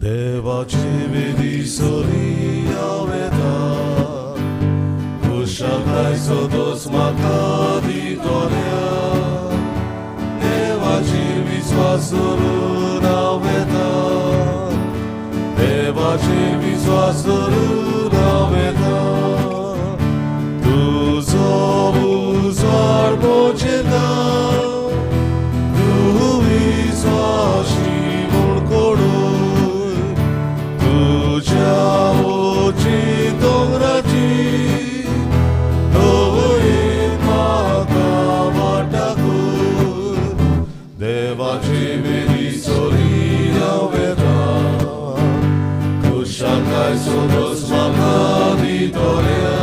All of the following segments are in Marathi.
देवाची विधी सोरी हांवें खुशाकायचो दोस म्हाका दितोल्या देवाची विश्वास दवरून हांवें देवाची विश्वास दवरून हांवें तुजो उजवाड म्हजेर तूं विश्वासी म्हूण कोणूय तुज्या ओची दोंगराची दवरीत म्हाका वाटाकूय देवाची विधी सोरी हांवें खुशाकायचो दोस म्हाका दितोल्या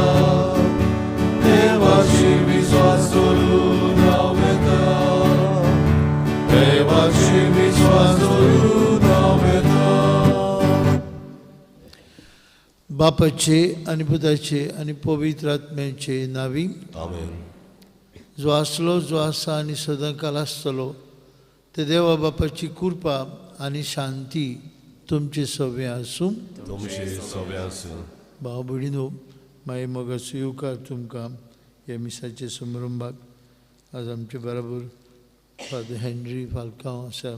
देवाची विश्वास दवरून हांवें देवाची विश्वास दवरून हांवें बापाचे आनी पुताचे आनी पवित्र आत्म्याचे नांवी आमेन. जो आसलो जो आसा आनी सदांकाल आसतलो ते देवा बापाची कृपा आनी शांती तुमचे सगळे आसूं तुमचे सगळे आसूं. भाव भयणीनो मागीर मोगाचो येवकार तुमकां ह्या मिसाच्या समारंभाक. आज आमचे बरोबर फादर हेनरी फाल्कांव आसा,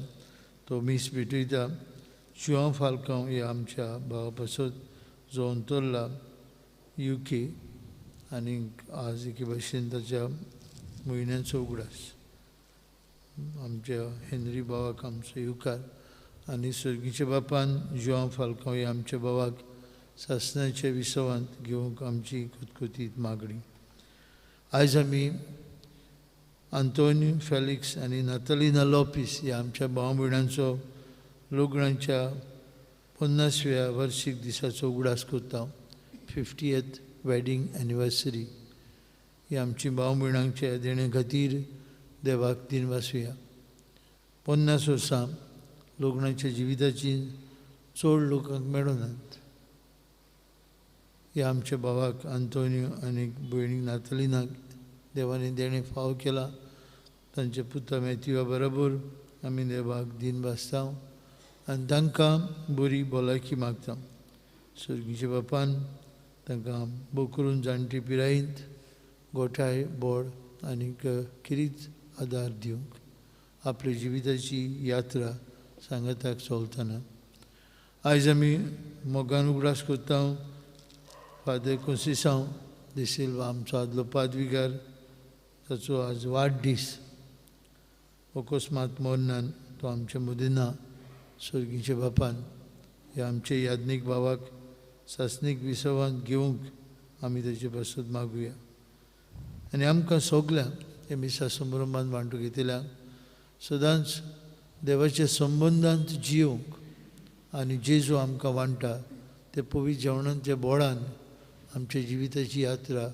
तो मीस भेटयता. जुआंव फाल्कांव हे आमच्या भावा पासत जो अंतरला UK आनी आज एके भाशेन ताच्या म्हयन्याचो उगडास. आमच्या हेनरी भावाक आमचो येवकार. आनी सर्गीच्या बापान जुआंव फाल्कांव हे आमच्या भावाक सासणाच्या विसवांत घेवंक आमची कुतकुतीत मागणी. आयज आमी आंतोनियो फेलिक्स आनी नातालिना लॉपिस ह्या आमच्या भाव भयणांचो लग्नाच्या 50व्या वर्शीक दिसाचो उगडास करता. 50th वेडिंग एनिवर्सरी ही आमची भाव भयणांच्या देणे खातीर देवाक दिनवासुया. 50 वर्सां लग्नाच्या जिविताची चड लोकांक मेळनात. ह्या आमच्या भावाक आंतोनियो आनी भयणीक नातालिनाक देवानी देणे फाव केला. तांचे पुता मॅथ्यूआ बरोबर आमी देवाक दिन वाजता आनी तांकां बरी भलायकी मागता. सर्गीच्या बापान तांकां भोव करून जाणटी पिरायेंत गोठाय बोड आनीक किरीत आदार दिवंक आपल्या जिविताची यात्रा सांगाताक चलतना. आयज आमी मोगान उगडास करता फादर कोंसिसांव दे सिल्वा आमचो आदलो पादविकार, ताचो आज वाडदीस. अकस्मात मरणान तो आमच्या मदीं ना. सर्गीच्या बापान ह्या आमच्या याज्ञीक भावाक सासणीक विसवांत घेवंक आमी ताचे पासत मागुया. आनी आमकां सगल्यांक हे मिसा समारंभांत वांटो घेतिल्यांक सदांच देवाच्या संबंदांत जियोंक आनी जेजू आमकां वांटा ते पवित्र जेवणांच्या बोडान आमच्या जिविताची यात्रा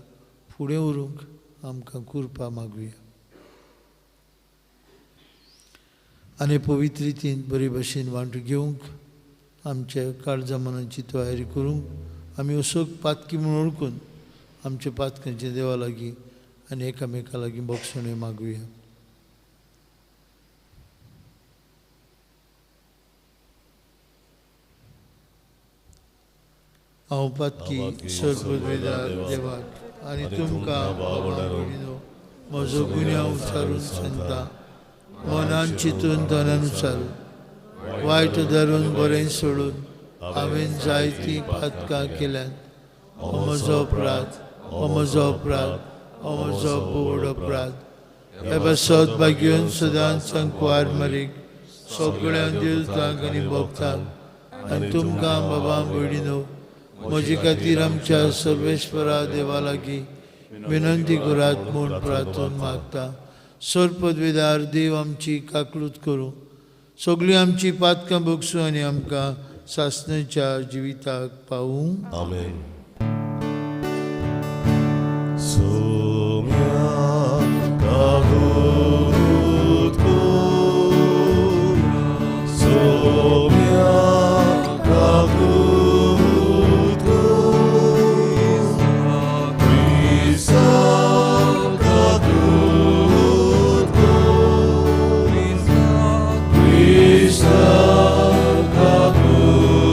फुडें व्हरूंक आमकां कृपा मागुया. आनी पवित्र रितीन बरे भशेन वांटो घेवंक आमच्या काळजा मनाची तयारी करूंक आमी असोक पातकी म्हूण ओळखून आमच्या पातकांच्या देवा लागीं आनी एकामेका लागीं बक्षणे मागुया. हांव पातकी सर्ववेदार देवाक आनी तुमकां भावणारो म्हजो गुन्यांव उचारून सांगता. मनान चिंतून तनान उचारून वायट धरून बरें सोडून हांवें जायतीं पातकां केल्यात. हो म्हजो अपराध, हो म्हजो अपराध, हो म्हजो बोड अपराध. हे बसत भाग्योन सदांच संकवार मारीक सगळ्या देवतांक आनी भक्तांक आनी तुमकां बाबा भयणीनो म्हजे खातीर आमच्या सर्वेश्वरा देवा लागीं विनंती करात म्हूण प्रार्थना मागता. सर्पदवेदार देव आमची काकलूत करूं, सगळीं आमची पातकां बगसूं आनी आमकां सासणेच्या जिविताक पावूं. आमेन. Krishna Kaku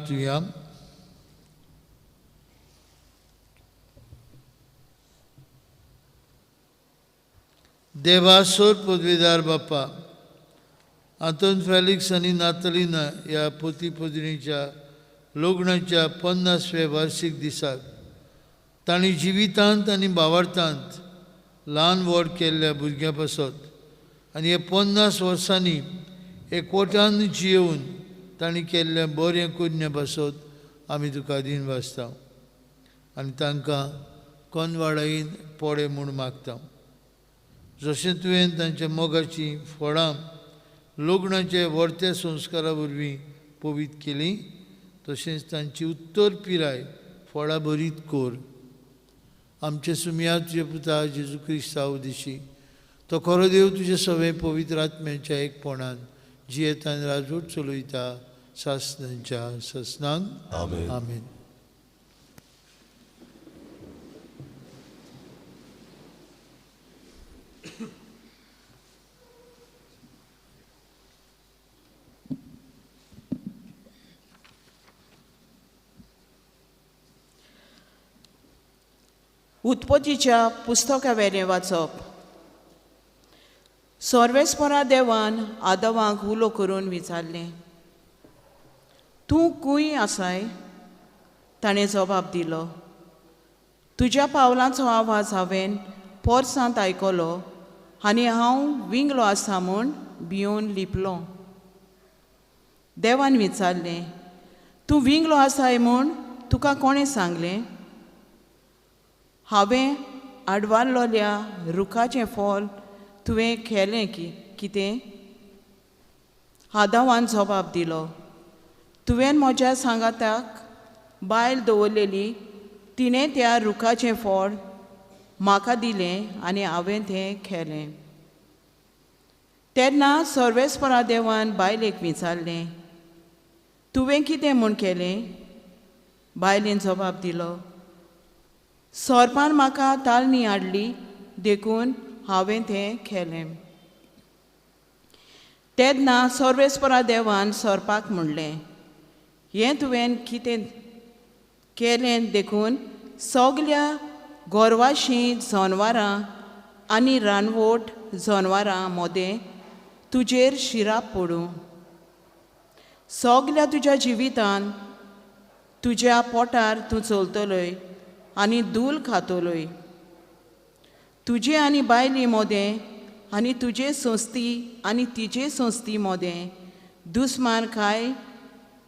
तुया. देवासोर पदवीदार बाप्पा, आंतोन फेलिक्स आणि नातालिना या पोती पत्नीच्या लग्नाच्या 50व्या वार्षिक दिसाक तांणी जिवितांत आनी भावार्थांत ल्हान व्हड केल्ल्या भुरग्यां पासत आनी हे 50 वर्सांनी एकवटान जियेवन तांणी केल्ल्या बरें कुन्या पासत आमी तुका दिन वाचता आनी तांकां कोनवाडाईन पोडे म्हूण मागता. जशें तुवें तांच्या मोगाची फळां लग्नाचे व्हडत्या संस्कारा वरवीं पवीत केली, तशेंच तांची उत्तर पिराय फळां भरीत कोर. आमचे सुमया तुजे पुता जेजू क्रिस्तांव दिशी तो खरो देव तुजे सगळे पवित्र आत्म्याच्या एकपणान जियेता आनी राजवट चलयता सासणांच्या ससनांक. आमेन. आमेन. उत्पत्तीच्या पुस्तकावेलें वाचप. सर्वेस्परा देवान आदवाक उलो करून विचारलें, तूं खूंय आसाय? ताणें जबाब दिलो, तुज्या पावलांचो आवाज हांवें पोरसांत आयकलो आनी हांव विंगलो आसा म्हूण भिवन लिपलो. देवान विचारलें, तूं विंगलो आसाय म्हूण तुका कोणें सांगलें? हांवें आडवारलोल्या रुखाचें फळ तुवें केलें कितें? आदावान जबाब दिलो, तुवें म्हज्या सांगाताक बायल दवरलेली, तिणें त्या रुखाचें फळ म्हाका दिलें आनी हांवें तें केलें. तेन्ना सर्वेस्परा देवान बायलेक विचारलें, तुवें कितें म्हूण केलें? बायलेन जबाब दिलो, सोरपान म्हाका ताळणी हाडली देखून हांवें तें केलें. तेन्ना सर्वेस्परा देवान सोरपाक म्हणलें, हें तुवें कितें केलें देखून सगल्या गोरवाशीं जनावरां आनी रानवट जनावरां मोदें तुजेर शिराप पडूं. सगल्या तुज्या जिवितान तुज्या पोटार तूं चलतलोय आनी दूल खातलोय. तुजे आनी बायली मोदें आनी तुजे संस्ती आनी तिजे संस्ती मोदें दुस्मान काय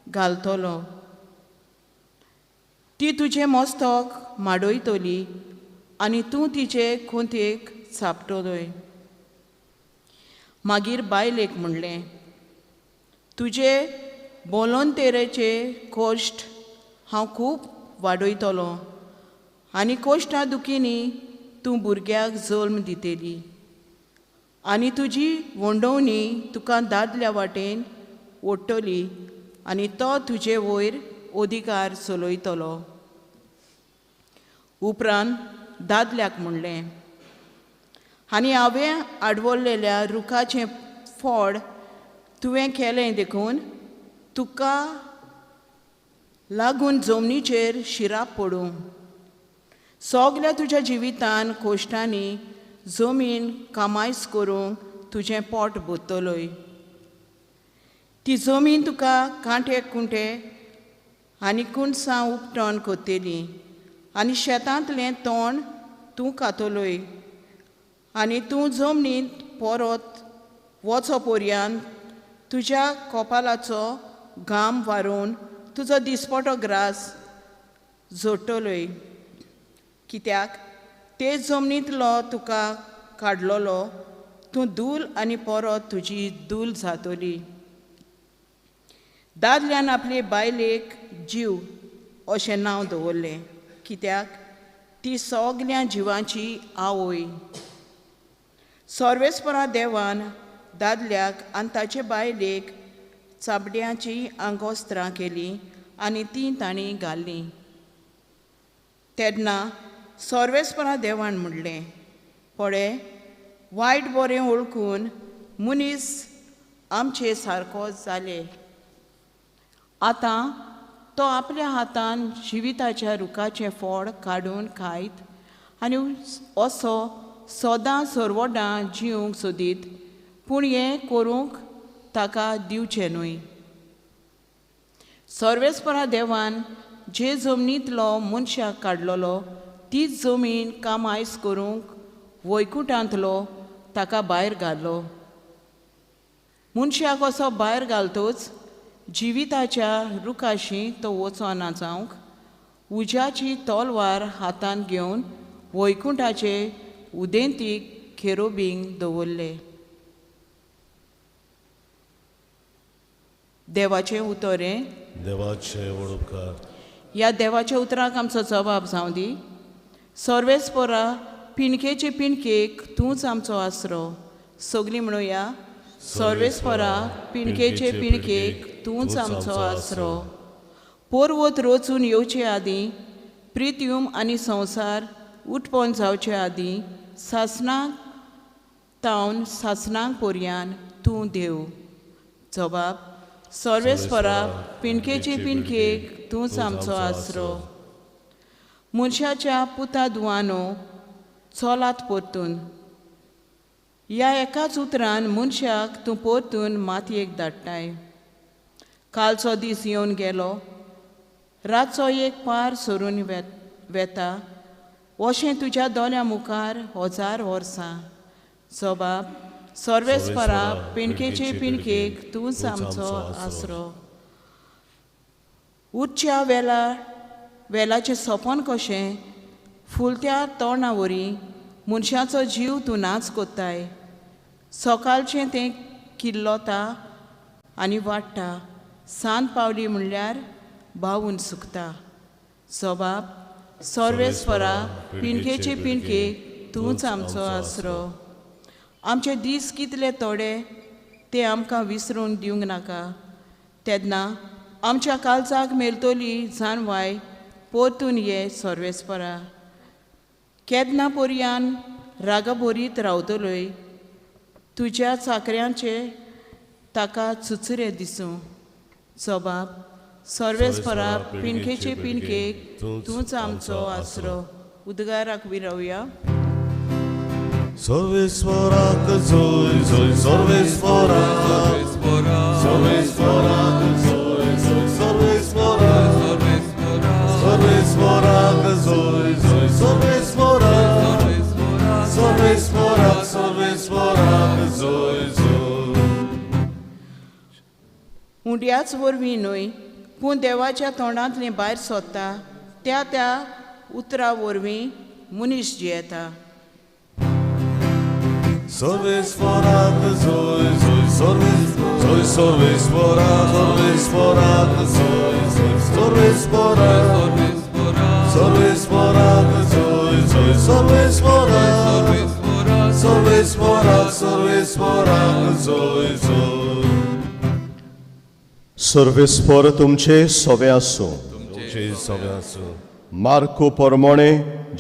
घालतलो. ती तुजें मस्तक माडयतली आनी तूं तिचे खुंतेक चापटलोय. मागीर बायलेक म्हणलें, तुजे बोलोंतेरेचे कोश्ट हांव खूब वाडयतलों आनी कोश्टा दुखींनी तूं भुरग्याक जल्म दितली आनी तुजी वंडोवणी तुका दादल्या वाटेन ओडटली आनी तो तुजे वयर अधिकार चलयतलो. उपरांत दादल्याक म्हणलें, आनी हांवें आडवरलेल्या रुखाचें फळ तुवें केलें देखून तुका लागून जमनीचेर शिराप पडूं. सगल्या तुज्या जिवितान कोश्टांनी जमीन कामायज करूंक तुजें पोट भरतलोय. ती जमीन तुका कांटे कुंटे आनी कुणसां उपटोन कोत्तली आनी शेतांतलें तोंड तूं खातलोय. आनी तूं जमनींत परत वचो पर्यंत तुज्या कोपालाचो घाम वारून तुजो दिसपटो ग्रास जोडटलोय. कित्याक ते जमनींतलो तुका काडलोलो तूं दूल आनी परत तुजी दूल जातली. दादल्यान आपले बायलेक जीव अशें नांव दवरलें, कित्याक ती सगल्या जिवांची आवय. सर्वेस्परा देवान दादल्याक आनी ताचे बायलेक चाबड्यांची आंगोस्त्रां केलीं आनी तीं तांणी घालीं. तेन्ना सर्वेस्परा देवान म्हणलें, पळय, वायट बरें वळखून मनीस आमचे सारको जाले. आतां तो आपल्या हातान जिविताच्या रुखाचें फळ काडून खायत आनी असो सदां सरवटां जिवंक सोदीत, पूण हें करूंक ताका दिवचें न्हय. सर्वेस्परा देवान जे जमनींतलो मनशाक काडलोलो तीच जमीन कामायज करूंक वैकुंठांतलो ताका भायर घालो. मनशाक असो भायर घालतोच जिविताच्या रुखाशी तो वचोना जावंक उज्याची तलवार हातान घेवन वैकुंठाचे उदेंतीक खेरोबींक दवरले. देवाचें उतरें. देवाचे वळखकार. ह्या देवाच्या उतराक आमचो जबाब जावं दी. सर्वेस्परा पिणकेचे पिणकेक तूंच आमचो आसरो. सगलीं म्हणुया, सर्वेस्परा पिणकेचे पिणकेक तूंच आमचो आसरो. पोरवत रचून येवचे आदीं, प्रित्यूम आनी संवसार उठपण जावचे आदीं सासणाक तावन सासणाक पर्यान तूं देव. जबाब: सर्वेस्परा पिणकेचे पिणकेक तूंच आमचो आसरो. मनशाच्या पुता दुवानो चोलात परतून. ह्या एकाच उतरान मनशाक तूं परतून मातयेक धाडटाय. कालचो दीस येवन गेलो, रातचो एक पार सरून वेता, अशें तुज्या दोल्या मुखार 1000 वर्सां. जबाब: सर्वेस्परा पिणकेचे पिणकेक तूंच आमचो आसरो. उठच्या वेलाचें सोपन कशें फुलत्या तोंडावरी मनशाचो जीव तूं नाच कोत्ताय. सकाळचें तें किल्लोता आनी वाडटा, सांत पावली म्हणल्यार भावून सुकता. जबाब: सर्वेस्परा पिणकेचे पिणकेक तूंच आमचो आसरो. आमचे दीस कितले थोडे ते आमकां विसरून दिवंक नाका. तेन्ना आमच्या काळजाक मेलतली जानवाय परतून ये सर्वेस्परा. केन्ना पर्यान रागभरीत रावतलोय तुज्या चाकऱ्यांचे ताका चुचरे दिसूं. जबाब: सर्वेस्परा पिणकेचे पिणकेक तूंच आमचो आसरो. उद्गाराक विरवया. सर्वेस्पराक जोय जोय, सर्वेस्पराक, सर्वेस्पराक जोय जोय, सर्वेस्पराक, सर्वेस्पराक जोय जोय, सर्वेस्पराक, सर्वेस्पराक, सर्वेस्पराक जोय जोय. हुंड्याच वरवीं न्हय, पूण देवाच्या तोंडांतलें भायर सोदता त्या उतरा वरवीं मनीस जियेता. सर्वेस्पराक जोय जोय, जोय सर्वेस्पराक, सर्वेस्पराक जोय जोय, सर्वेस्पराक, सर्वेस्पराक जोय जोय, सर्वेस्पराक, सर्वेस्पराक, सर्वेस्पराक जोय जोय. सर्वेस्पर तुमचे सोवे आसूं. तुमचे सोवे आसूं. मार्को परमोणे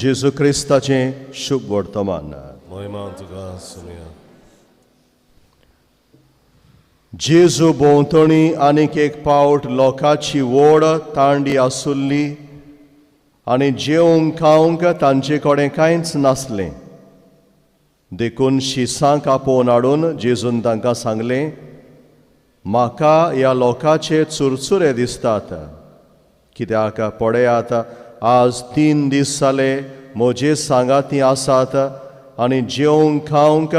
जेजू क्रिस्ताचें शुभ वर्तमान. महिमा तुका सुमया. जेजू भोंवतणी आनीक एक पावट लोकांची व्हड तांडी आसुल्ली आनी जेवंक खावंक तांचे कडेन कांयच नासलें. देखून शिसांक आपोवन हाडून जेजून तांकां सांगलें, म्हाका ह्या लोकांचे चुरचुरे दिसतात, कित्याक पळयात आज 3 दीस जाले म्हजे सांगाती आसात आनी जेवंक खावंक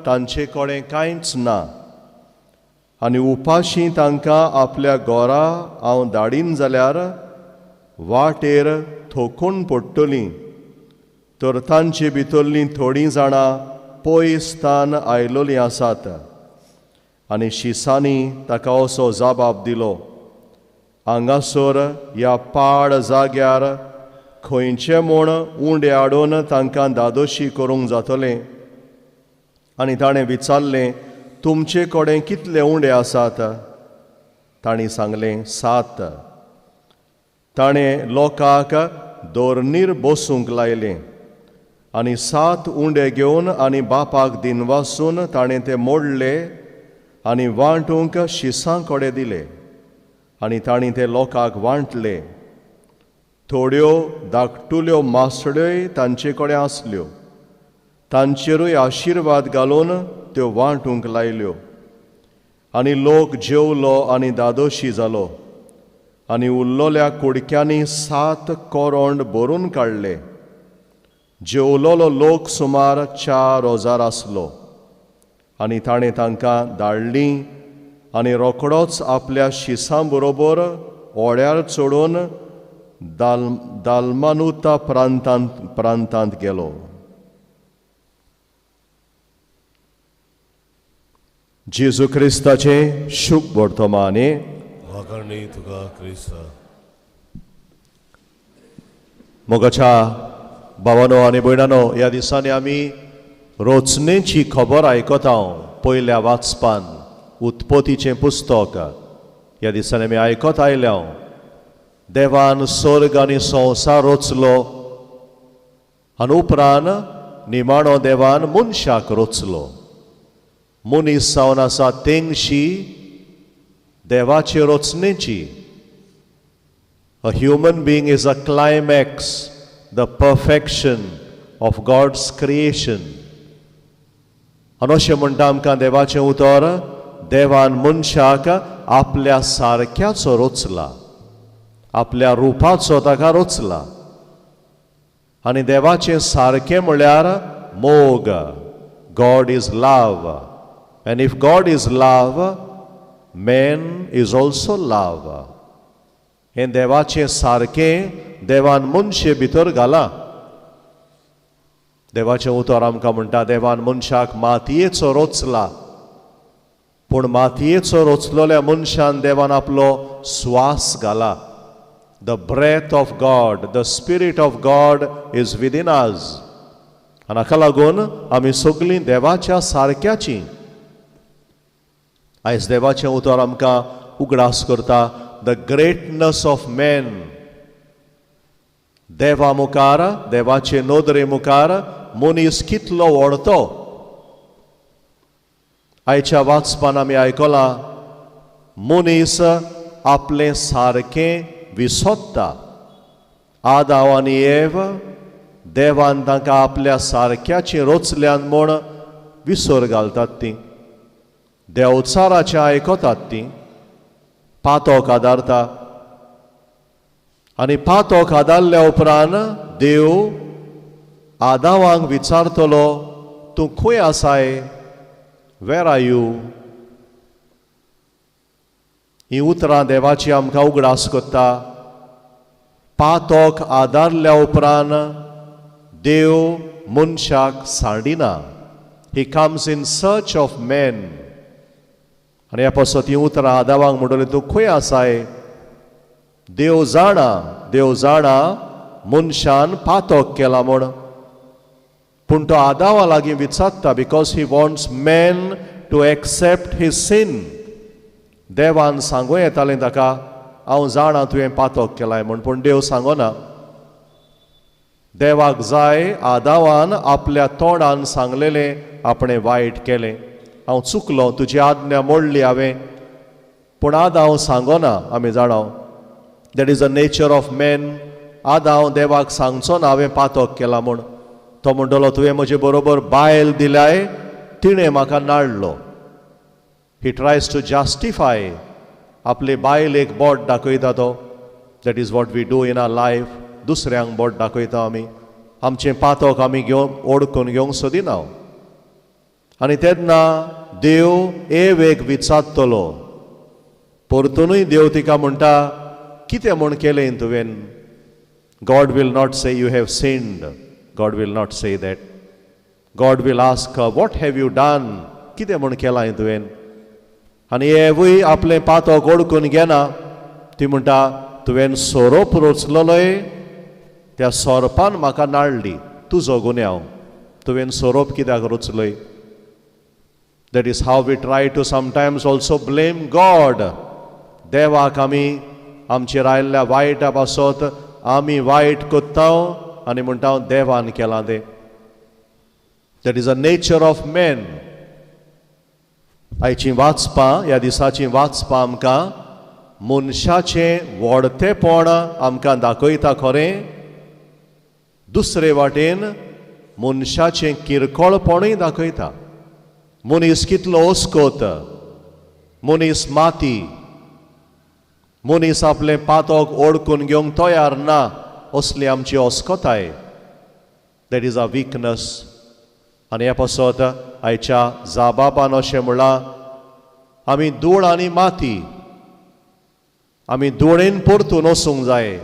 तांचे कडेन कांयच ना. आनी उपाशी तांकां आपल्या घरा हांव धाडीन जाल्यार वाटेर थोकून पडटलीं. तर तांचे भितरलीं थोडीं जाणां पयसतान आयलोलीं आसात. आनी शिसांनी ताका असो जबाब दिलो, हांगासर ह्या पाड जाग्यार खंयचे म्हूण उंडे हाडून तांकां दादोशी करूंक जातलें. आनी ताणें विचारलें, तुमचे कडेन कितले उंडे आसात? तांणी सांगलें, 7. ताणें लोकांक दोरनीर बसूंक लायलें आनी 7 उंडे घेवन आनी बापाक दिनवासून ताणें ते मोडले आनी वांटूंक शिसां कडेन दिले. आनी तांणी ते लोकांक वांटले. थोड्यो धाकटुल्यो मासड्योय तांचे कडेन आसल्यो. तांचेरूय आशिर्वाद घालून त्यो वांटूंक लायल्यो. आनी लोक जेवलो आनी दादोशी जालो. आनी उरलोल्या कुडक्यांनी 7 कोरोंड भरून काडले. जेवलोलो लोक सुमार 4,000 आसलो. आनी ताणें तांकां धाडलीं आनी रोखडोच आपल्या शिसां बरोबर ओड्यार चडून दालमानुता प्रांतांत गेलो. जेजू क्रिस्ताचें शुभ वर्तमाने. वाकरणी तुका क्रिस्ता. मोगाच्या भावानो आनी भयणानो, ह्या दिसांनी आमी रोचणेची खबर आयकता. पयल्या वाचपान उत्पत्तीचें पुस्तक ह्या दिसांनी आमी आयकत आयल्या. देवान स्वर्ग आनी संवसार रचलो आनी उपरांत निमाणो देवान मनशाक रचलो. मनीस जावन आसा तेंगशी देवाचे रचनेची. A human being is a climax, the perfection of God's creation. आनी अशें म्हणटा आमकां देवाचें उतर, देवान मनशाक आपल्या सारक्याचो रचला, आपल्या रुपाचो ताका रचला. आनी देवाचें सारकें म्हळ्यार मोग. God is love. And if God is love, man is also love. हे देवाचें सारकें देवान मनशे भितर घाला. देवाचें उतर आमकां म्हणटा देवान मनशाक मातयेचो रचला. पूण मातयेचो रचलोल्या मनशान देवान आपलो स्वास घाला. The breath of God, the Spirit of God is within us. आनी हाका लागून आमी सगळीं देवाच्या सारक्याचीं. आयज देवाचें उतर आमकां उगडास करता द ग्रेटनेस ऑफ मॅन. देवा मुखार, देवाचे नोदरे मुखार मनीस कितलो व्हडतो. आयच्या वाचपान आमी आयकलां मनीस आपलें सारकें विसोत्ता. आदाम आनी एव देवान तांकां आपल्या सारक्याचें रचल्यान म्हूण विसर घालतात तीं. देवचाराचें आयकतात तीं. पातोक आदारता आनी पातोक आदारल्या उपरांत देव आदामाक विचारतलो, तूं खंय आसाय? वेर आर यू? ही उतरां देवाची आमकां उगडास करता. पातोक आदारल्या उपरांत देव मनशाक सांडिना. He comes in search of man. आनी ह्या पासत ही उतरां आदामाक म्हणटली, तूं खंय आसाय? देव जाणा मनशान पातोक केला म्हूण. पूण तो आदामा लागीं विचारता because he wants man to accept his sin. देवान सांगूं येतालें ताका, हांव जाणा तुवें पातोक केलाय म्हूण, पूण देव सांगना. देवाक जाय आदामान आपल्या तोंडान सांगलेलें आपणें वायट केलें. हांव चुकलो, तुजी आज्ञा मोडली हांवें. पूण आदां हांव सांगना. आमी जाणाव that is the nature of man. आदां हांव देवाक सांगचो ना हांवें पातोक केला म्हूण. तो म्हणटलो, तुवें म्हजे बरोबर बायल दिल्याय, तिणें म्हाका नाडलो. He tries to justify. आपली बायलेक बोट दाखयता तो. That is what we do in our life. दुसऱ्यांक बोट दाखयता आमी. आमचें पातोक आमी ओडकून घेवंक सोदिना. आनी तेन्ना देव एक विचारतलो. परतूनय देव तिका म्हणटा, कितें म्हूण केलें तुवें? God will not say you have sinned. God will not say that. God will ask, what have you done? कितें म्हूण केलां तुवें? आनी एवूय आपलें पातोक ओडकून घेना. ती म्हणटा, तुवें सोरोप रचलोय, त्या सोरपान म्हाका नाडली. तुजो गुन्यांव. तुवें सोरोप कित्याक रचलोय? That is how we try to sometimes also blame God. देवाक आमी आमचेर आयिल्ल्या वायटा पासत आमी वायट कोत्ता आनी म्हणटा देवान केलां तें. That is a nature of man. आयचीं वाचपां, ह्या दिसाचीं वाचपां आमकां मनशाचें व्हडतेपण आमकां दाखयता खरें, दुसरे वाटेन मनशाचें किरकोळपणूय दाखयता. मनीस कितलो ओस्कोत, मनीस माती, मनीस आपलें पातोक ओडकून घेवंक तयार ना, असली आमची ओस्कोताय. That is a weakness. आनी हे पासत आयच्या जाबाबान अशें म्हणलां, आमी धूळ आनी माती, आमी धुळेन परतून वचूंक जाय,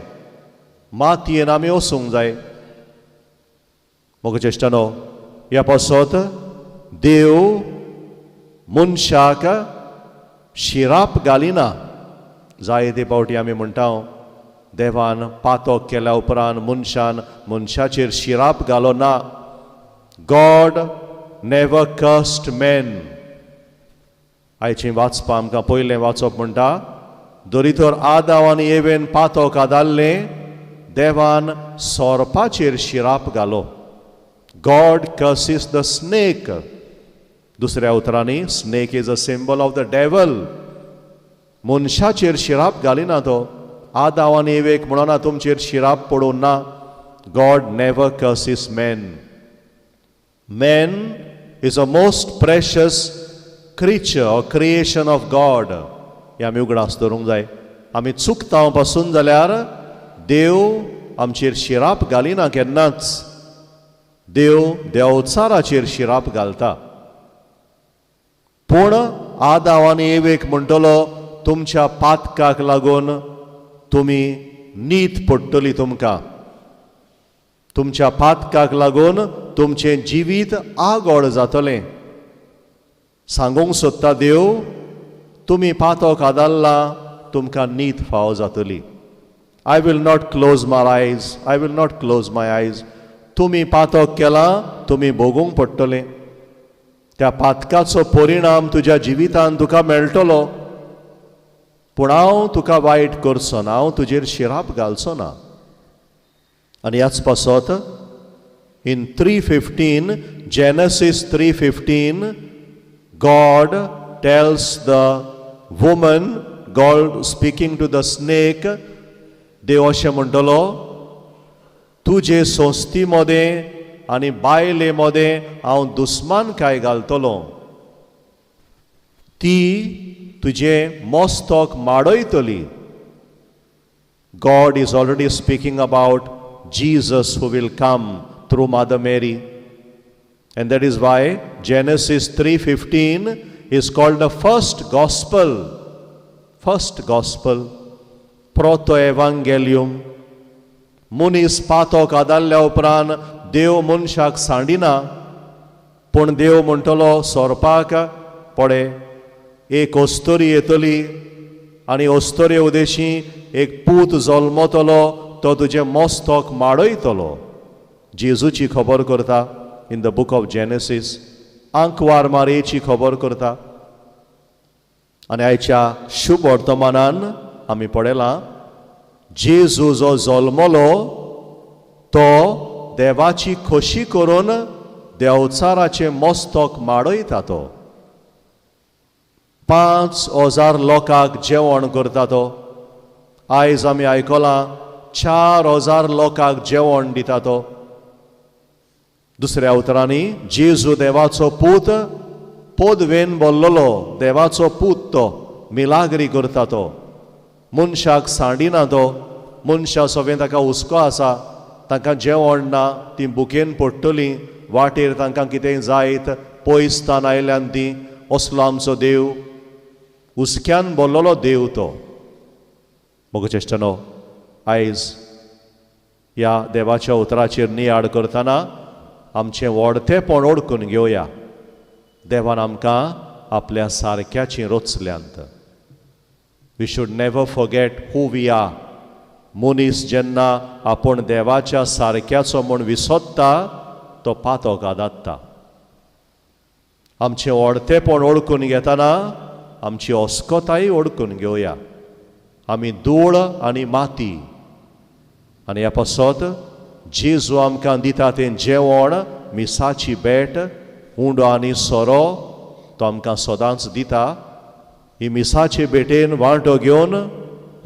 मातयेन आमी वचूंक जाय. मोग चेश्टानो, ह्या पासत देव मनशाक शिराप घालिना. जायते फावटी आमी म्हणटा देवान पातोक केल्या उपरांत मनशाचेर शिराप घालो ना. God never cursed man. आयचें वाचपा आमकां पयलें वाचप म्हणटा, दोरी तर आदाव आनी एवेन पातोक आदारलें, देवान सोरपाचेर शिराप घालो. God curses the snake. दुसऱ्या उतरांनी snake is a symbol of the devil. मनशाचेर शिराप घालिना तो. आदाव आनी एवेक म्हणना तुमचेर शिराप पडूं ना. God never curses man. Man is a most precious creature or creation of God. हे आमी उगडास धरूंक जाय. आमी चुकता पासून जाल्यार देव आमचेर शिराप घालिना केन्नाच. देव देंवचाराचेर शिराप घालता. पूण आदाव आनी एवेक म्हणटलो तुमच्या पातकाक लागून तुमी नीत पडटली. तुमच्या पातकाक लागून तुमचें जिवीत आगोड जातलें. सांगूंक सोदता देव, तुमी पातोक आदारला, तुमकां नीत फाव जातली. आय विल नॉट क्लोज माय आयज, आय विल नॉट क्लोज माय आयज. तुमी पातोक केला, तुमी भोगूंक पडटलें. त्या पातकाचो परिणाम तुज्या जिवितांत तुका मेळटलो. पूण हांव तुका वायट करचो ना, हांव तुजेर शिराप घालचो ना. आनी ह्याच पासत in 3:15, Genesis 3:15, God tells the woman, God speaking to the snake, देव अशें म्हणटलो, तुजे सोंस्ती मदें आनी बायले मदें हांव दुस्मानकाय घालतलो. ती तुजें मस्तक माडयतली. God is already speaking about Jesus who will come through Mother Mary. And that is why Genesis 3:15 is called the first gospel. First gospel. Proto-evangelium. मनीस पातोक आदारल्या उपरांत देव मनशाक सांडिना, पूण देव म्हणटलो सोरपाक पडे, एक अस्तोरी येतली आनी अस्तोरे उदेशी एक पूत जल्मतलो, तो तुजें मस्तक माडयतलो. जेजूची खबर करता in the book of Genesis. आंकवार मारयेची खबर करता. आनी आयच्या शुभ वर्तमानान आमी पळयलां, जेजू जो जल्मलो तो देवाची खोशी करून देवचाराचें मस्तक माडयता. तो 5,000 लोकांक जेवण करता. तो आयज आमी आयकलां 4,000 लोकांक जेवण दिता. तो दुसऱ्या उतरांनी जेजू देवाचो पूत, पोदवेन बोल्लोलो देवाचो पूत, तो मिलाग्री करता. तो मनशाक सांडिना. तो मनशा सगळें ताका हुस्को आसा, तांकां जेवण ना, ती बुकेन पडटलीं, वाटेर तांकां कितेंय जायत, पयसतान आयल्यान ती. असलो आमचो देव, हुस्क्यान बोल्लोलो देव तो. मोग चेश्टनो, आयज ह्या देवाच्या उतराचेर नियाड करतना आमचें व्हडतेपण ओळखून घेवया. देवान आमकां आपल्या सारक्याची रचल्यांत. We should never forget who we are. मनीस जेन्ना आपूण देवाच्या सारक्याचो म्हूण विसरता, तो पातोक आदारता. आमचें व्हडतेपण ओळखून घेतना आमची अस्कोताय ओळखून घेवया. आमी धूळ आनी माती. आनी ह्या पासत जेजू आमकां दिता तें जेवण, मिसाची भेट, उंडो आनी सोरो, तो आमकां सदांच दिता. ही मिसाचे भेटेन वांटो घेवन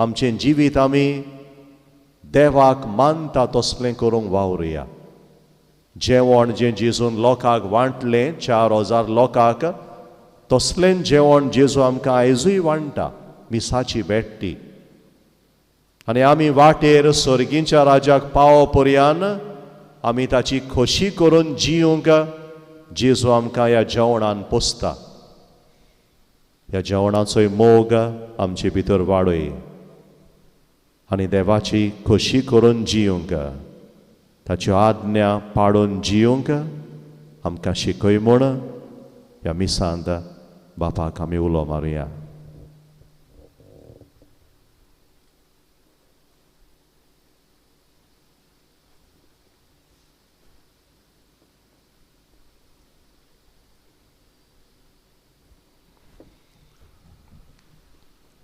आमचें जिवीत आमी देवाक मानता तसलें करूंक वावरुया. जेवण जें जेजून लोकांक वांटलें 4,000 लोकांक, तसलें जेवण जेजू आमकां आयजूय वांटा, मिसाची बेट्टी. आनी आमी वाटेर सर्गीच्या राजाक पावो पर्यान आमी ताची खोशी करून जिवंक जेजू आमकां ह्या जेवणान पोसता. ह्या जेवणाचोय मोग आमचे भितर वाडय आनी देवाची खोशी करून जिवंक, ताच्यो आज्ञा पाडून जिवंक आमकां शिकय म्हूण ह्या मिसांत बापाक आमी उलो मारुया.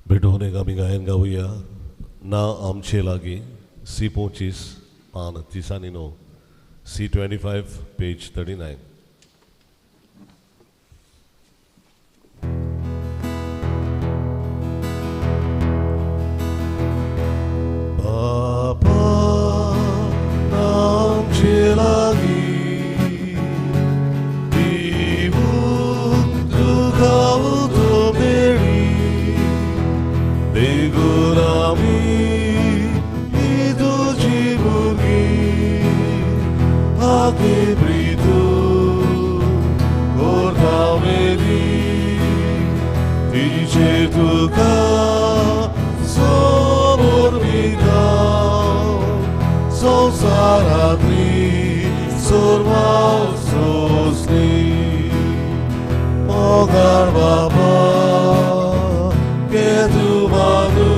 भेटवणे आमी गायन गावुया. ना आमचे लागीं C25 पान 39, C25 पेज 39. Papa, na आमचे लागीं दिवून तुका उजो मेळ्ळी. देखून आमी ही तुजी भुरगीं आगे ब्रिदू करता मेली. तिचे तुका समोर विकाव संवसारांतली सुरवाव सोंसली. मोगार बाबा que tu manu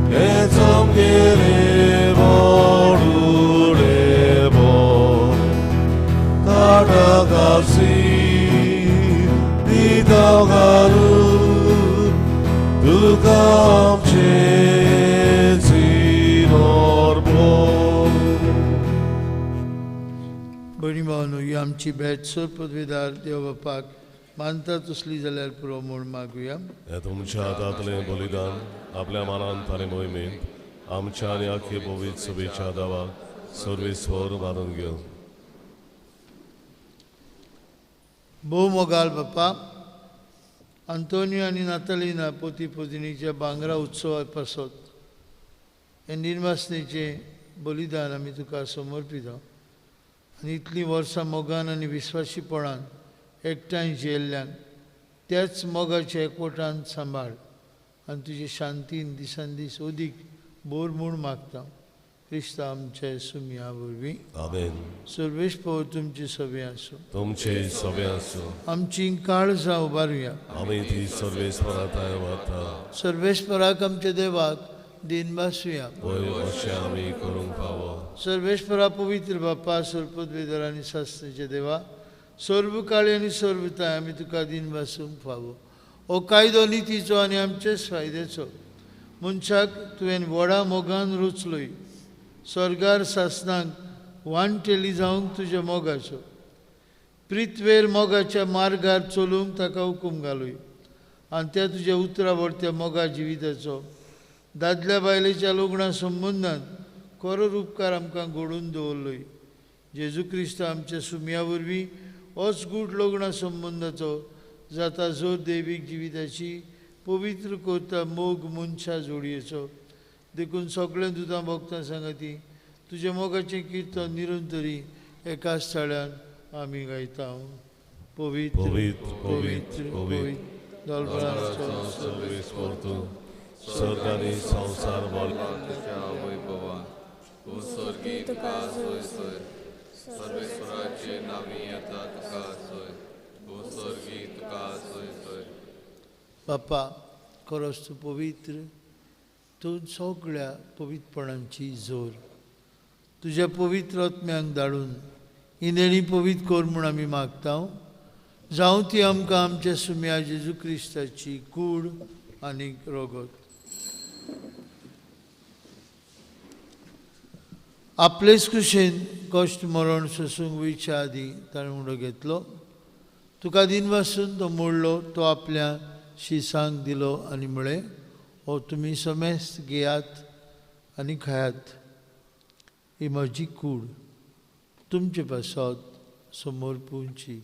que som gele borure bo tada gasi dida garu tu kamche zinorbo. बरी भावनो ही आमची भेट सर पदवीदार देव बापाक मानता तसली जाल्यार पुरो म्हूण मागुया. हे तुमच्या हातांतलें बलिदान आपल्या मानांत आनी मोहिमेंत आमच्या आनी आख्खे पवित्र सभेच्या दावाक सर्वेस्वर मारून घेवन. भोव मोगाल बापा, आंतोनियो आनी नातालिना पोती पोतिनीच्या भांगरा उत्सवा पासत हे निर्वासनेचें बलिदान आमी तुका समर्पिता. आनी इतलीं वर्सां मोगान आनी विस्वासीपणान एकठांय जियेल्ल्यान त्याच मोगाच्या एकवटान सांबाळ आनी तुजे शांतीन दिसान दीस ओदीक बोर म्हूण मागता. क्रिस्ता आमचे सुमया वरवीं. आमेन. सर्वेस्पर तुमचे सवे आसूं. तुमचे सवे आसूं. आमची काळजां उबारुया. आमी ती सर्वेस्पराताय वाता. सर्वेस्पराक आमच्या देवाक दिन बासुया. पळय अशें आमी करूंक फावो. सर्वेस्परा पवित्र बापा सर्पद्वेदर आनी शास्त्रीचे देवा, सर्व काळी आनी सर्वताय आमी तुका दिन वासूंक फावो. हो कायदो नितीचो आनी आमचेच फायद्याचो. मनशाक तुवें व्हडा मोगान रुचलोय. स्वर्गार सासनाक वांटेली जावंक तुज्या मोगाचो. प्रित्वेर मोगाच्या मार्गार चलूंक ताका हुकूम घालूय. आनी त्या तुज्या उतरावरत्या मोगा जिविताचो दादल्या बायलेच्या लग्ना संबंदान खरो उपकार आमकां घडोवन दवरलोय. जेजू क्रिस्त आमच्या सुमया वरवीं होच गूढ लग्ना संबंदाचो जाता जोर दैवीक जिविताची पवित्र करता मोग मनशा जोडयेचो. देखून सगळ्या दुदां भक्तां सांगाती तुज्या मोगाचें कीर्तन निरंतरी एकाच थळ्यान आमी गायता. पवित्र पवित्र पवित्र पवित्र दलबराचो सर्वेस्पर तूं सर्ग आनी संवसार तुझ्या वैभवान तूं सर्गी तुका सोय सोय. सर्वेस्वराचे नावी येता तुका सोय. तूं सर्गी तुका सोय सोय. बापा खरोच तूं पवित्र. तूं सगळ्या पवित्रपणांची जोर तुज्या पवित्र आत्म्यांक धाडून ही नेणी पवित्र कर म्हूण आमी मागता. जावं ती आमकां आमच्या सुम्या जेजू क्रिस्ताची कूड आनी रोगत. आपलेच कुशेन कश्ट मरण सोसूंक वयच्या आदी ताणें उडो घेतलो. तुका दिन वासून तो मोडलो. तो आपल्या शिसांक दिलो आनी म्हळें, हो तुमी समेस्त घेयात आनी खायात. ही म्हजी कूड तुमचे पासत समोर पुंची.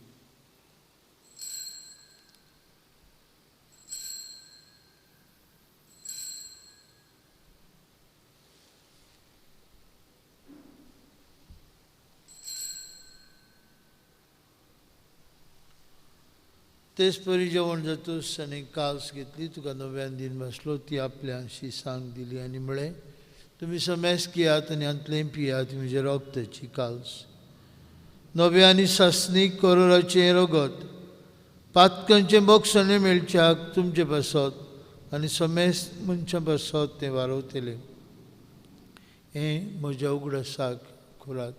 तेच परी जेवण जातूस आनी काल्स घेतली, तुका नव्यान दिन बसलो, ती आपल्याशी सांग दिली आनी म्हळें, तुमी समेस्त घेयात आनी अंतलें पियात, म्हजे रोगताची काल्स. नवे आनी सासणीक कोरोराचें रगत पातकांचें बोगसणें मेळच्याक तुमचे पासत आनी समेस्त मनशां पासत तें वारवतलें. हें म्हज्या उगडासाक करात.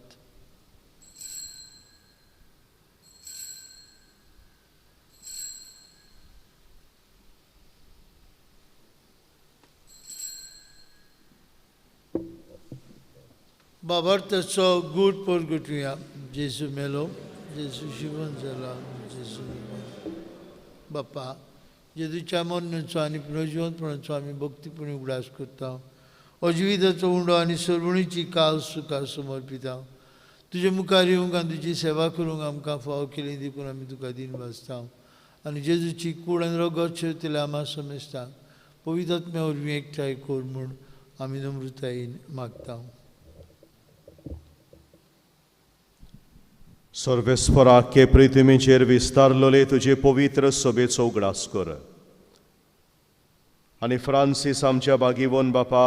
बाबार्थाचो गूड परगटुया. जेजू मेलो, जेजू जिवन जाला, जेजू बापा जेजूच्या मरणाचो आनी पुनर्जिवंतपणाचो आमी भक्तीपणी उगडास करता. अजिविताचो उंडो आनी सरवणीची काल सुखार समर्पिता. तुजे मुखार येवंक आनी तुजी सेवा करूंक आमकां फाव केली देखून आमी तुका दिन वाजता. आनी जेजूची कूड आनी रगत शेवतले आम्हा समेस्तांक पवित्र आत्म्या वरवीं एकठांय कर म्हूण आमी नम्रतायेन मागता. सर्वेस्परा के प्रितिमेचेर विस्तारलोले तुजे पवित्र सभेचो उगडास कर. आनी फ्रांसीस आमच्या बागीवोन बापा,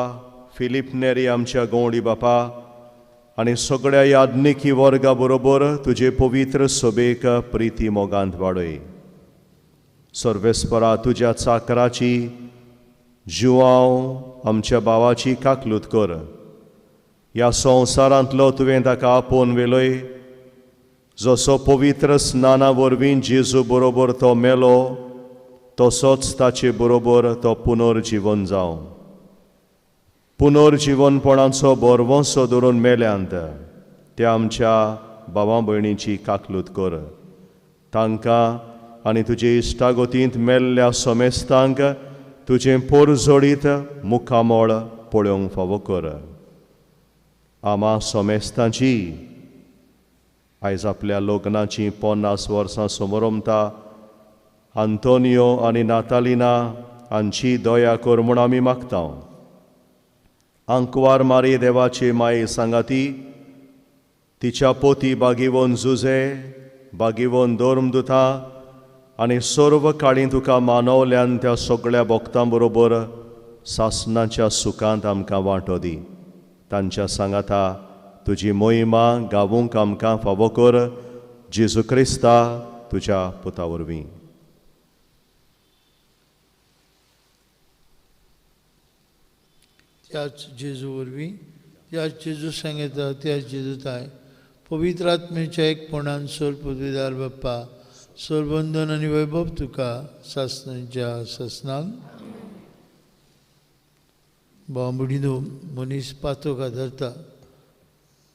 फिलीप नेरी आमच्या गवंडी बापा आनी सगळ्या याज्ञिकी वर्गा बरोबर तुजे पवित्र सभेक प्रिती मोगांत वाडय. सर्वेस्परा तुज्या चाकराची जिवांव आमच्या भावाची काकलूत कर. ह्या संवसारांतलो तुवें ताका आपोवन वेलोय, जसो पवित्र स्नाना वरवीं जेजू बरोबर तो मेलो, तसोच ताचे बरोबर तो पुनर्जीवन जावं. पुनर्जीवनपणाचो बरवंसो धरून मेल्यांत त्या आमच्या भावां भयणीची काकलूत कर. तांकां आनी तुजे इश्टागतींत मेल्ल्या समेस्तांक तुजें पोरजोडीत मुखामोळ पळोवंक फावो कर. आम्हा समेस्तांची आयज आपल्या लग्नाची 50 वर्सां समोरमता आंतोनियो आनी नातालिना हांची दया कर म्हूण आमी मागता. आंकवार मारी देवाची माये सांगाती, तिच्या पोती बागीवोन जुजे, बागीवोन धर्मदुतां आनी सर्व काळी तुका मानवल्यान त्या सगळ्या भक्तां बरोबर सासणाच्या सुखांत आमकां वांटो दी. तांच्या सांगाता तुजी मोहिमा गावूंक आमकां फावो कर. जेजू क्रिस्ता तुज्या पुता वरवीं. त्याच जेजू वरवीं, त्याच जेजू सांगता, त्याच जेजूताय पवित्र आत्म्याच्या एकपणान सर पदवीदार बाप्पा, सरबंधन आनी वैभव तुका सासणांच्या सासणांक. बांबडीनो मनीस पातोक आदारता,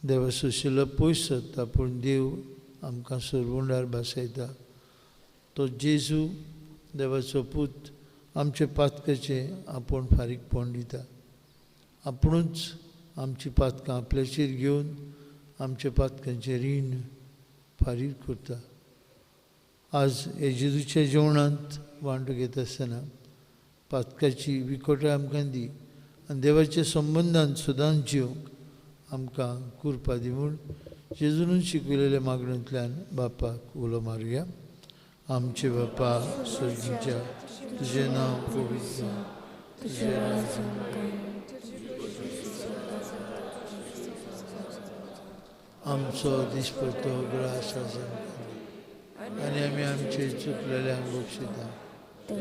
देवा सुशिल्लो पयस जाता, पूण देव आमकां सरवंडार बसयता. तो जेजू देवाचो पूत आमचे पातकाचें आपूण फारीकपण दिता. आपुणूच आमची पातकां आपल्याचेर घेवन आमच्या पातकांचें रीण फारीक करता. आज हे जेजूच्या जेवणांत वांटो घेता आसतना पातकाची विखोटाय आमकां दी आनी देवाच्या संबंदांत सदांच जिवंक आमकां कृपा दी म्हूण जेजून शिकविलेल्या मागणेंतल्यान बापाक उलो मारुया. आमचे बापा स्वर्गीच्या, तुजें नांव पवित्र जावं, तुजें राज आमचो दिसपतो ग्रास आनी आमी आमचे चुकलेल्यांक बक्षिता,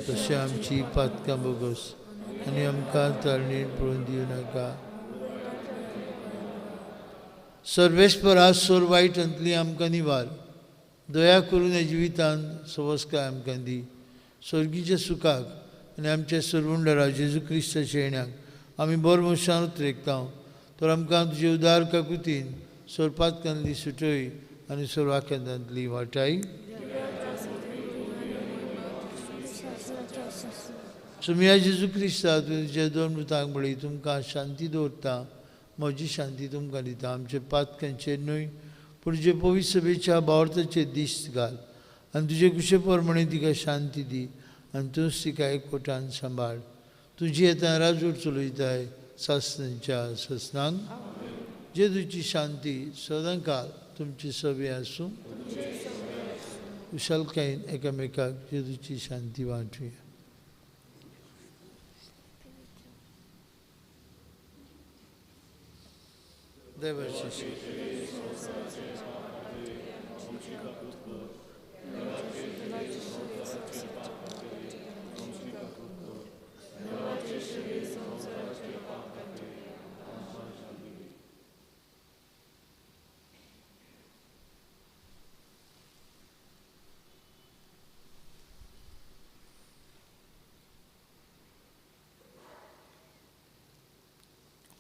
तशें आमची पातकां बोगस आनी आमकां तारणेर पळोवन दिवं नाका. सर्वेस्परा सोर वायटांतली आमकां निवार. दया करून ह्या जिवितांत संवस्कार आमकां दी. स्वर्गीच्या सुखाक आनी आमच्या सरवंडरा जेजू क्रिस्ताच्या येण्याक आमी बरो मोशान उतरेकता. तर आमकां तुजे उदार काकुतीन सोर पातकांतली सुटय आनी सोर वाक्यांतांतली वाटाय. तुमी या जेजू क्रिस्ता तुझे दोन मृतांक बळी तुमकां शांती दवरता म्हजी शांती तुमकां दिता आमचे पातकांचेर न्हय पूण तुजे पवित्र सभेच्या बावर्थाचेर दिश्ट घाल आनी तुजे कुशे प्रमाणे तिका शांती दी आनी तूंच तिका एकवटान सांबाळ तुजी येता राजवट चलयताय सासणांच्या ससनांक जेजूची शांती सदां काल तुमची सभे आसूं कुशलकायेन एकामेकाक जेजूची शांती वांटुया. देवाची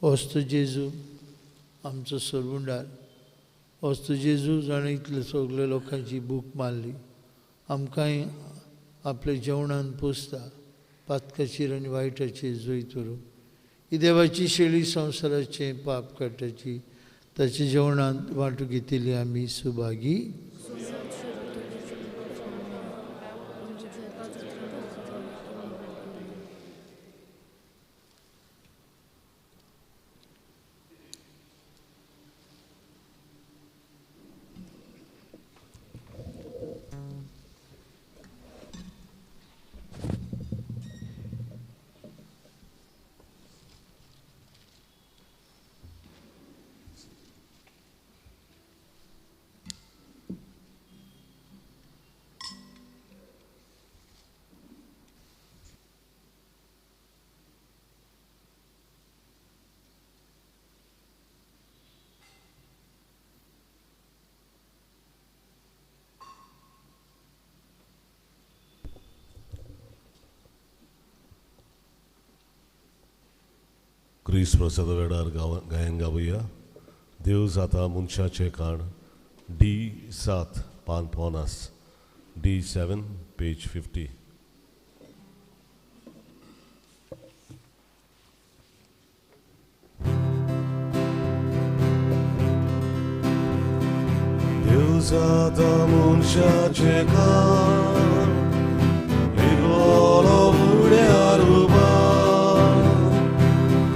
वस्त जेजू आमचो सरवुंडार वस्त जेजू जाणें इतले सगळे लोकांची भूक मारली आमकांय आपल्या जेवणान पोसता पातकाचेर आनी वायटाचेर जैत व्हरूंक ही देवाची शेळी संवसाराचें पाप काडटाची ताच्या जेवणान वांटून घेतिल्ली आमी सुभागी. क्रिस प्रसाद वेडार गायन गावया. देव जाता मनशाचें काण D7 पान 50 D7 पेज 50. देव जाता मनशाचें काण इगलो उड्यार उबा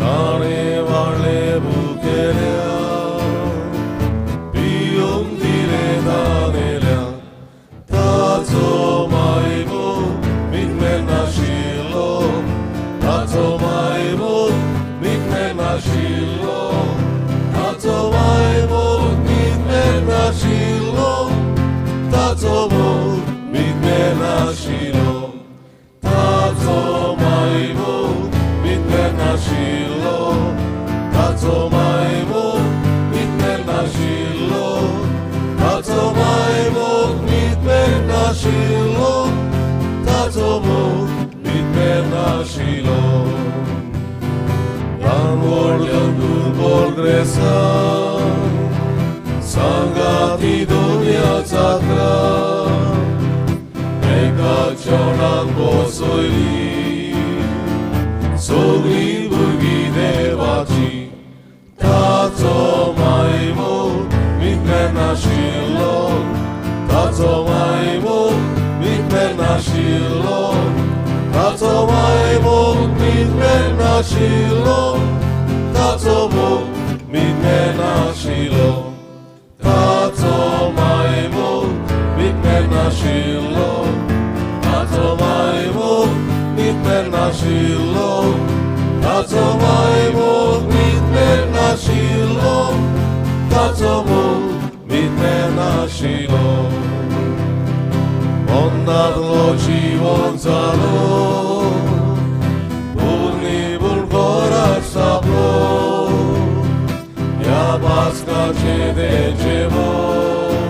ताणे वाळ्ळे भुकेल्या पियोन दिले दानेल्या ताचो मायबो मिटमे नाशिल्लो ताचो मायबो मिटमे नाशिल्लो ताचो मायबो मिटमे नाशिल्लो ताचो मोग मिटमे नाशिल्लो ताचो मायबो मिटमे नाशिल्लो ताचो मायबो मिटमे नाशिल्लो ताचो मायबो मिटमे नाशिल्लो ताचो मोग मिटमे नाशिल्लो. ल्हान व्हडल्यो दुर्बल ग्रेसान सांगाती दोनया जात्रा एका जेवणाक बसयली सगळीं भुरगीं देवाची ताचो मायबो मिटमे नाशिल्लो ताचो मायबो मिटमे नाशिल्लो ताचो मायबो मिटमे नाशिल्लो ताचो मोग मिटमे नाशिल्लो ताचो मायबो मिटमे नाशिल्लो ताचो मायबो मिटमे नाशिल्लो ताचो मायबो मिटमे नाशिल्लो ताचो मोग मिटमे नाशिल्लो. Ondadlo जीवन जालो पूर्णिबूल कोराच सापलो ह्या बास्काचे देजेवण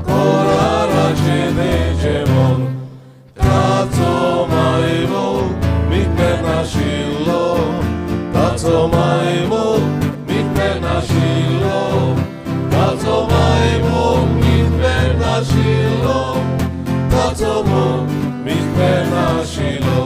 कोराराचे देजेवण ताचो मायबो मिटमे नाशिल्लो ताचो मायबो मिटमे नाशिल्लो ताचो मायबो मिटमे नाशिल्लो ताचो मोग मिटमे नाशिल्लो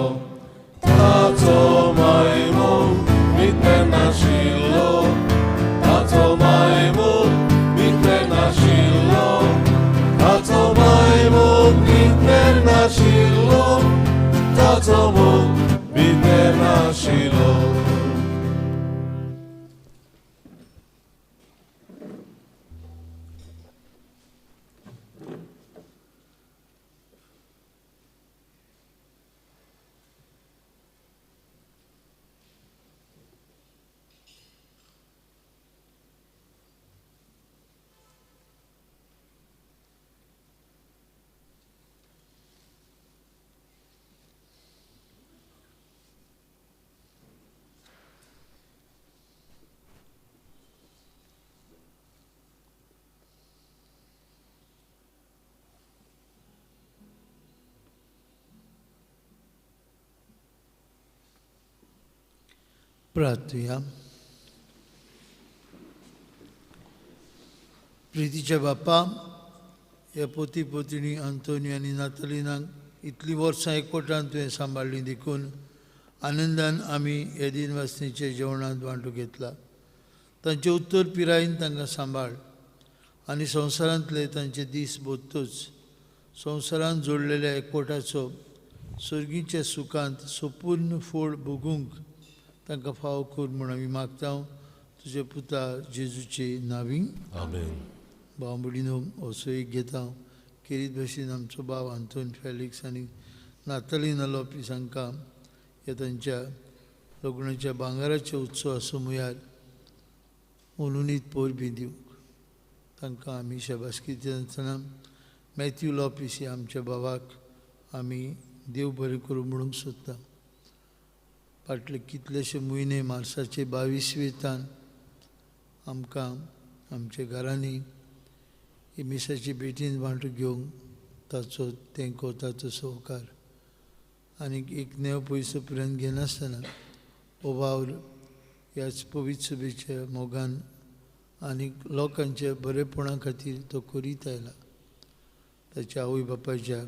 प्रार्थूया. प्रितीच्या बाप्पा, ह्या पोती पोतिणी अंतोनी आनी नातालिनांक इतलीं वर्सां एकवटान तुवें सांबाळ्ळीं देखून आनंदान आमी हे दिनवासनीचे जेवणांत वांटो घेतला. तांचे उत्तर पिरायेन तांकां सांबाळ आनी संवसारांतले तांचे दीस बोत्तूच संवसारांत जोडलेल्या एकवटाचो सर्गीच्या सुखांत संपूर्ण फळ भोगूंक तांकां फावो कर म्हूण आमी मागता तुजे पुता जेजूचे नांवी. आमेन. भाव भयणीनो, असो एक घेता केरीत भशेन आमचो भाव आंतोन फॅलिक्स आनी नातालीना लॉपीस हांकां हे तांच्या लग्नाच्या भांगराचे उत्सव आसूं मुयार उलुनीत पोरबी दिवंक तांकां आमी शाबासकी दितना मॅथ्यू लॉपीस ह्या आमच्या भावाक आमी देव बरें करूं म्हणूंक सोदता. फाटले कितलेशे म्हयने मार्साचे 22वें आमकां आमच्या घरांनी ही मिसाची बेटीन वांटो घेवंक ताचो तेंको ताचो सहकार आनी एक नेव पयसो पर्यंत घेनासतना हो वावर ह्याच पवित्र सभेच्या मोगान आनी लोकांच्या बरेपणा खातीर तो करीत आयला. ताच्या आवय बापायच्या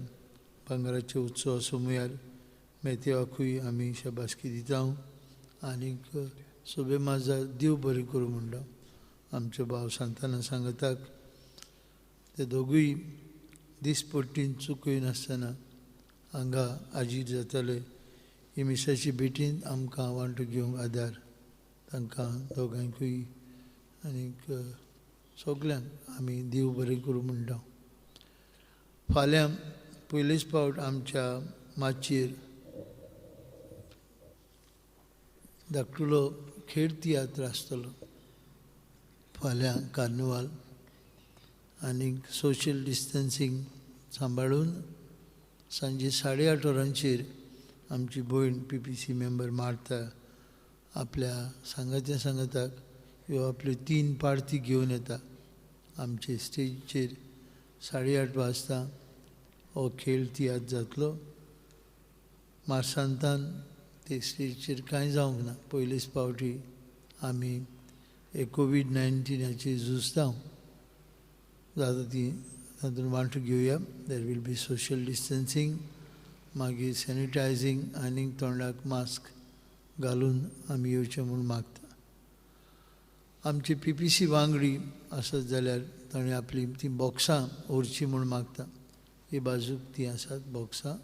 भांगराचे उत्सव असो मुयार मेथ्याकूय आमी शाबासकी दिता आनीक सभे माझा देव बरें करूं म्हणटा. आमचे भाव सांताना सांगताक ते दोगूय दिसपट्टीन चुकय नासतना हांगा आजीर जाताले. ही मिसाची बेटीन आमकां वांटो घेवंक आदार तांकां दोगांयकूय आनीक सगल्यांक आमी देव बरें करूं म्हणटा. फाल्यां पयलेच फावट आमच्या माचयेर धाकटुलो खेळ तियात्र आसतलो. फाल्यां कार्निवाल आनीक सोशल डिस्टन्सींग सांबाळून सांजे 8:30 वरांचेर आमची भयण PPC मेंबर मार्ता आपल्या सांगात्याक ह्यो आपल्यो 3 पार्टी घेवन येता. आमचे स्टेजीचेर 8:30 वाजता हो खेळ तियात्र जातलो. मार्सांतान ते स्टेजीचेर कांय जावंक ना. पयलेच फावटी आमी हे कोविड-19 झुजता. जाता ती तातूंत वांटो घेवया. There will be social distancing, मागीर सॅनिटायझींग आनीक तोंडाक मास्क घालून आमी येवचें म्हूण मागता. आमचे PPC वांगडी आसत जाल्यार ताणें आपली तीं बॉक्सां व्हरचीं म्हूण मागता. हे बाजूक तीं आसात बॉक्सां.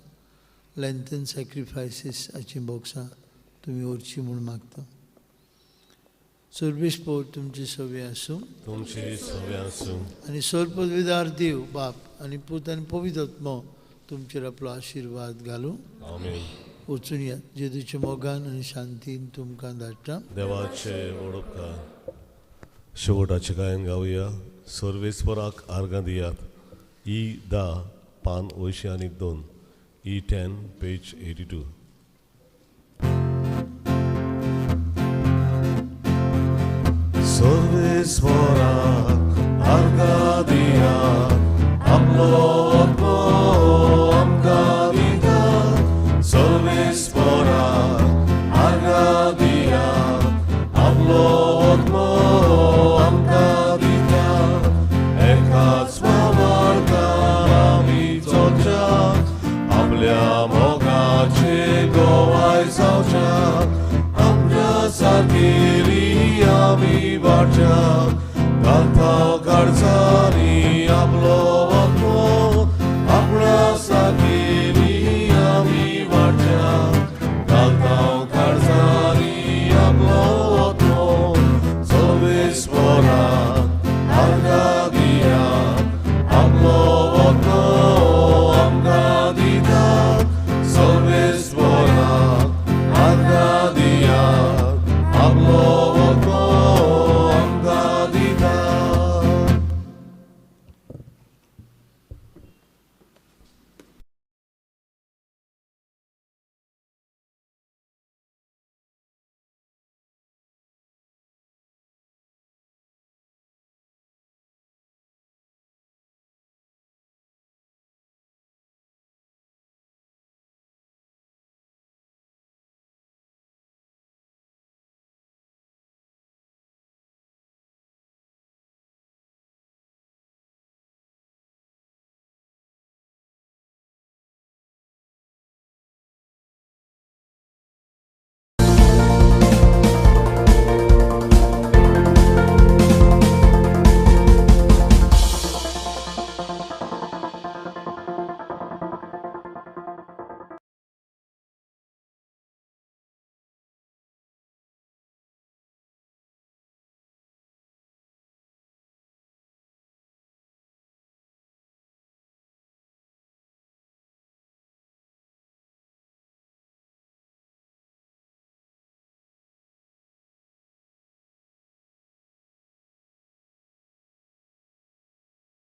लँथन सॅक्रिफायसीसाची बॉक्सां तुमी व्हरचीं म्हूण मागता. सर्वेश पौर तुमचे सवे आसूं. तुमची सव्या आसूं. आनी सर्पविदार देव बाप आनी पूत आनी पवित्र आत्मो तुमचेर आपलो आशिर्वाद घालूं. आमेन. वचून या. जेजूच्या मोगान आनी शांतीन तुमकां धाडटा. देवाचे ओळखा शेवटाचे गायन गावया. सर्वेस्पराक आर्गां दियात. E10 पान 202. E10 page 82. सर्वेस्पराक आर्गां